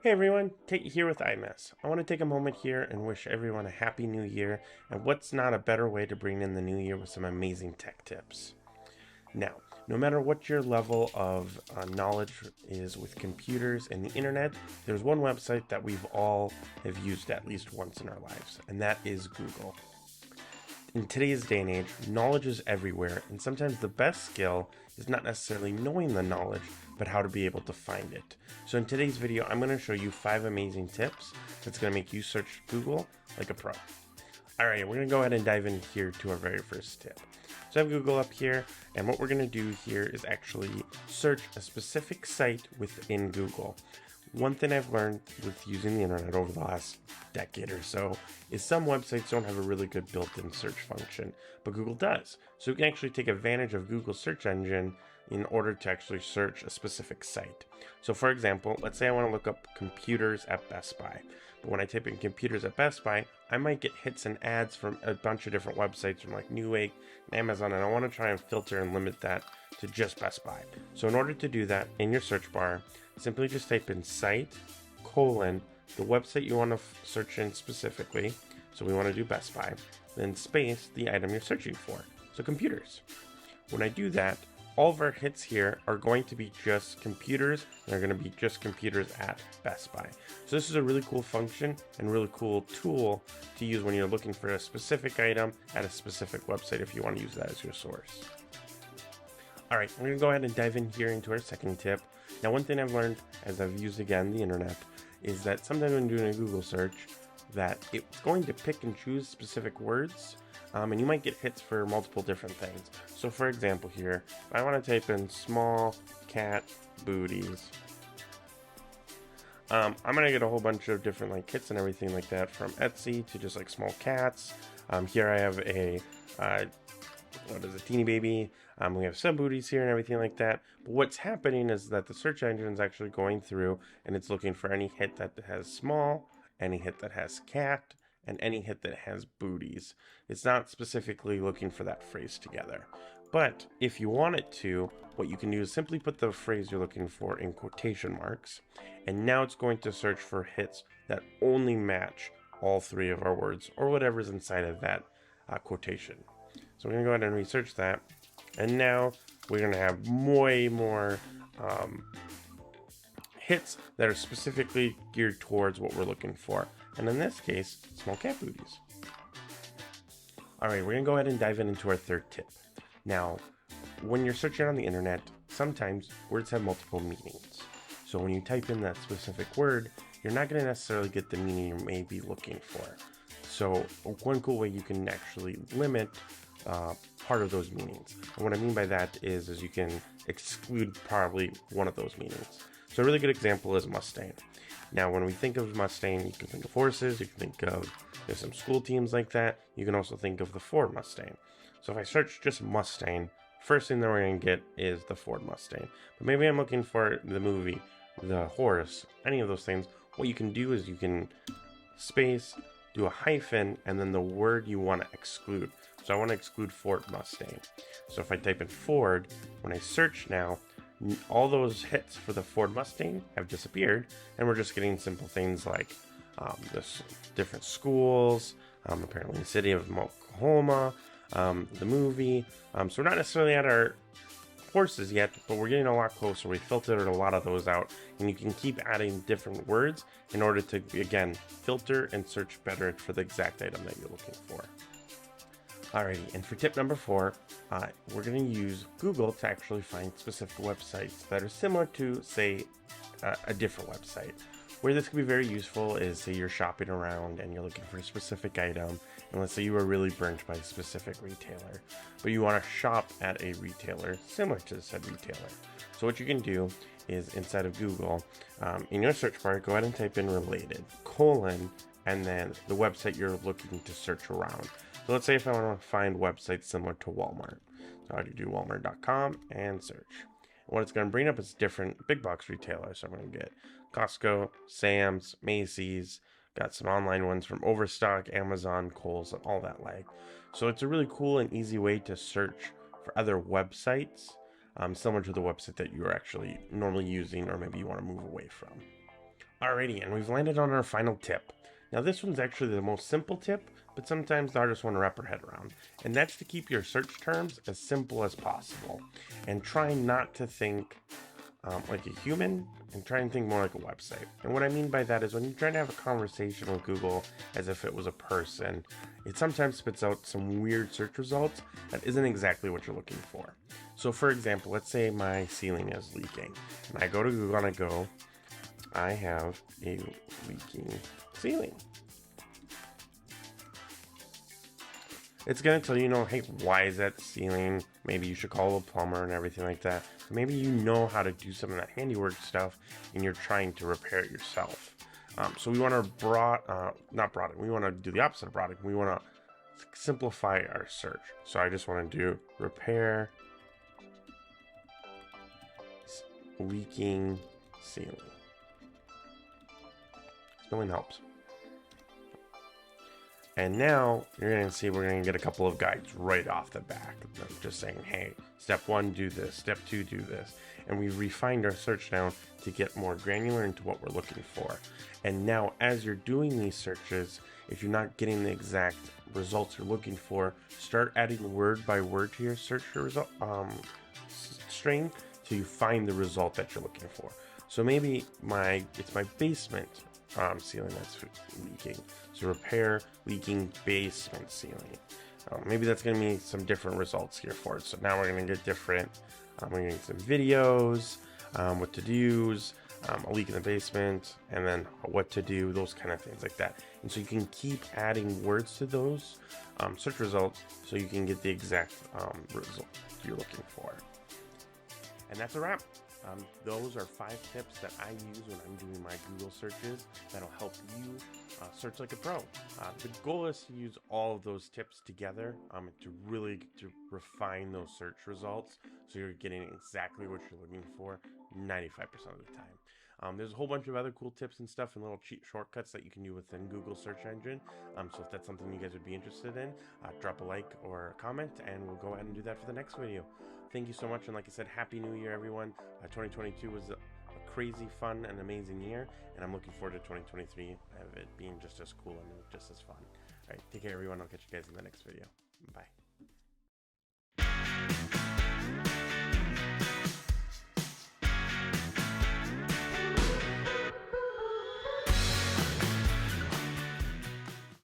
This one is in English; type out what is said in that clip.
Hey everyone, Tate here with iMess. I want to take a moment here and wish everyone a happy new year, and what's not a better way to bring in the new year with some amazing tech tips. Now, no matter what your level of knowledge is with computers and the internet, there's one website that we've all have used at least once in our lives, and that is Google. In today's day and age, knowledge is everywhere, and sometimes the best skill is not necessarily knowing the knowledge, but how to be able to find it. So in today's video, I'm going to show you 5 amazing tips that's going to make you search Google like a pro. Alright, we're going to go ahead and dive in here to our very first tip. So I have Google up here, and what we're going to do here is actually search a specific site within Google. One thing I've learned with using the internet over the last decade or so is some websites don't have a really good built-in search function, but Google does. So you can actually take advantage of Google's search engine in order to actually search a specific site. So for example, let's say I want to look up computers at Best Buy. But when I type in computers at Best Buy, I might get hits and ads from a bunch of different websites from like Newegg and Amazon, and I want to try and filter and limit that to just Best Buy. So in order to do that, in your search bar, simply just type in site, the website you want to search in specifically. So we want to do Best Buy, then space the item you're searching for. So computers. When I do that, all of our hits here are going to be just computers. They're going to be just computers at Best Buy. So this is a really cool function and really cool tool to use when you're looking for a specific item at a specific website if you want to use that as your source. Alright, we're going to go ahead and dive in here into our second tip. Now one thing I've learned as I've used again the internet is that sometimes when doing a Google search that it's going to pick and choose specific words, and you might get hits for multiple different things. So for example here, if I want to type in small cat booties, I'm gonna get a whole bunch of different like hits and everything like that, from Etsy to just like small cats. Here I have a what is a teeny baby. We have some booties here and everything like that. But what's happening is that the search engine is actually going through and it's looking for any hit that has small, any hit that has cat, and any hit that has booties. It's not specifically looking for that phrase together. But if you want it to, what you can do is simply put the phrase you're looking for in quotation marks, and now it's going to search for hits that only match all 3 of our words or whatever's inside of that quotation. So we're going to go ahead and research that. And now we're going to have way more hits that are specifically geared towards what we're looking for. And in this case, small cat booties. Alright, we're going to go ahead and dive into our third tip. Now, when you're searching on the internet, sometimes words have multiple meanings. So when you type in that specific word, you're not going to necessarily get the meaning you may be looking for. So one cool way you can actually limit part of those meanings. And what I mean by that is you can exclude probably one of those meanings. So a really good example is Mustang. Now, when we think of Mustang, you can think of horses, you can think of there's some school teams like that. You can also think of the Ford Mustang. So if I search just Mustang, first thing that we're going to get is the Ford Mustang. But maybe I'm looking for the movie, the horse, any of those things. What you can do is you can space, do a hyphen, and then the word you want to exclude. So I want to exclude Ford Mustang. So if I type in Ford, when I search now, all those hits for the Ford Mustang have disappeared, and we're just getting simple things like this different schools, apparently the city of Oklahoma, the movie. So we're not necessarily at our horses yet, but we're getting a lot closer. We filtered a lot of those out, and you can keep adding different words in order to, again, filter and search better for the exact item that you're looking for. Alrighty, and for tip number 4, we're going to use Google to actually find specific websites that are similar to, say, a different website. Where this can be very useful is, say you're shopping around and you're looking for a specific item, and let's say you were really burnt by a specific retailer, but you want to shop at a retailer similar to said retailer. So what you can do is, inside of Google, in your search bar, go ahead and type in related, and then the website you're looking to search around. So let's say if I want to find websites similar to Walmart. So I do walmart.com and search. And what it's going to bring up is different big box retailers. So I'm going to get Costco, Sam's, Macy's, got some online ones from Overstock, Amazon, Kohl's, and all that like. So it's a really cool and easy way to search for other websites similar to the website that you're actually normally using or maybe you want to move away from. Alrighty, and we've landed on our final tip. Now this one's actually the most simple tip, but sometimes the hardest one to wrap our head around. And that's to keep your search terms as simple as possible. And try not to think like a human, and try and think more like a website. And what I mean by that is when you're trying to have a conversation with Google as if it was a person, it sometimes spits out some weird search results that isn't exactly what you're looking for. So for example, let's say my ceiling is leaking. And I go to Google and I go, I have a leaking ceiling. It's going to tell you, hey, why is that ceiling? Maybe you should call a plumber and everything like that. Maybe you know how to do some of that handiwork stuff and you're trying to repair it yourself. So we want to we want to do the opposite of broadening. We want to simplify our search. So I just want to do repair leaking ceiling. Spelling helps. And now you're going to see we're going to get a couple of guides right off the back. Just saying, hey, step 1, do this. Step 2, do this. And we refined our search down to get more granular into what we're looking for. And now as you're doing these searches, if you're not getting the exact results you're looking for, start adding word by word to your search result string till you find the result that you're looking for. So maybe it's my basement ceiling that's leaking. So repair leaking basement ceiling. Maybe that's going to be some different results here for it. So now we're going to get different. We're going to get some videos, what to do's, a leak in the basement, and then what to do, those kind of things like that. And so you can keep adding words to those search results so you can get the exact result you're looking for. And that's a wrap. Those are 5 tips that I use when I'm doing my Google searches that'll help you search like a pro. The goal is to use all of those tips together to really refine those search results so you're getting exactly what you're looking for 95% of the time. There's a whole bunch of other cool tips and stuff and little cheat shortcuts that you can do within Google search engine. So if that's something you guys would be interested in, drop a like or a comment and we'll go ahead and do that for the next video. Thank you so much, and like I said, Happy New Year, everyone. 2022 was a crazy, fun, and amazing year, and I'm looking forward to 2023 of it being just as cool and just as fun. All right, take care, everyone. I'll catch you guys in the next video. Bye.